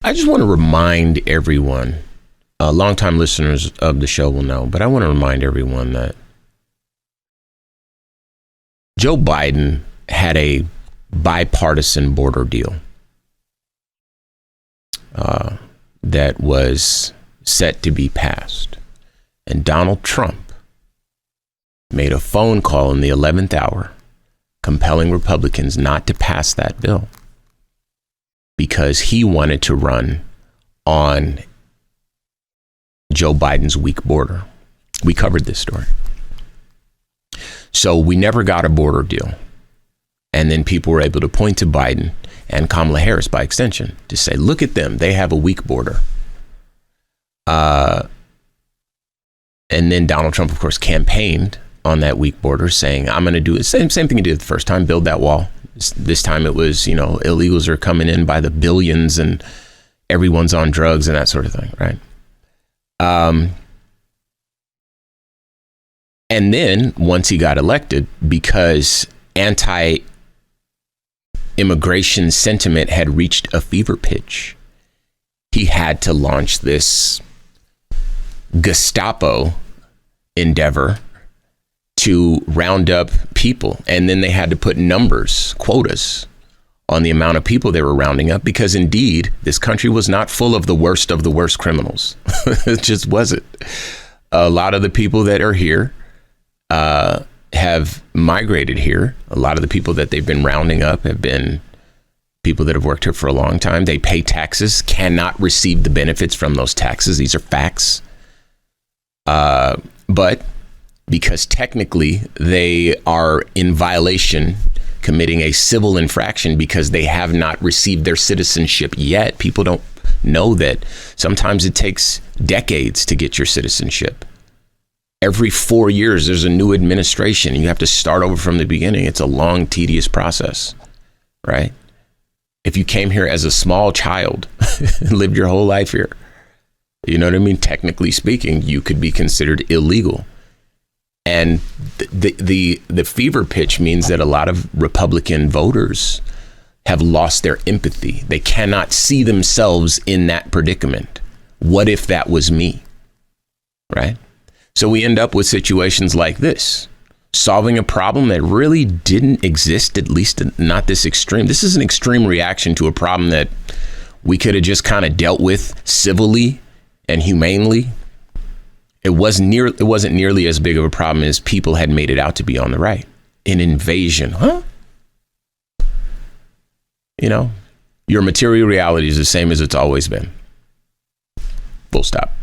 I just want to remind everyone, longtime listeners of the show will know, but I want to remind everyone that Joe Biden had a bipartisan border deal that was set to be passed. And Donald Trump made a phone call in the 11th hour compelling Republicans not to pass that bill because he wanted to run on Joe Biden's weak border. We covered this story. So we never got a border deal. And then people were able to point to Biden and Kamala Harris by extension to say, look at them. They have a weak border. And then Donald Trump, of course, campaigned on that weak border saying, I'm going to do it. Same thing he did the first time, build that wall. This time it was, illegals are coming in by the billions and everyone's on drugs and that sort of thing. Right. And then once he got elected, because anti-immigration sentiment had reached a fever pitch, he had to launch this Gestapo endeavor to round up people. And then they had to put numbers, quotas, on the amount of people they were rounding up, because indeed, this country was not full of the worst criminals. It just wasn't. A lot of the people that are here have migrated here. A lot of the people that they've been rounding up have been people that have worked here for a long time. They pay taxes, cannot receive the benefits from those taxes. These are facts. But because technically they are in violation, committing a civil infraction because they have not received their citizenship yet. People don't know that sometimes it takes decades to get your citizenship. Every 4 years, there's a new administration and you have to start over from the beginning. It's a long, tedious process, right? If you came here as a small child and lived your whole life here, you know what I mean? Technically speaking, you could be considered illegal. And the fever pitch means that a lot of Republican voters have lost their empathy. They cannot see themselves in that predicament. What if that was me? Right? So we end up with situations like this, solving a problem that really didn't exist, at least not this extreme. This is an extreme reaction to a problem that we could have just kind of dealt with civilly and humanely. It wasn't nearly as big of a problem as people had made it out to be on the right. An invasion, huh? Your material reality is the same as it's always been. Full stop.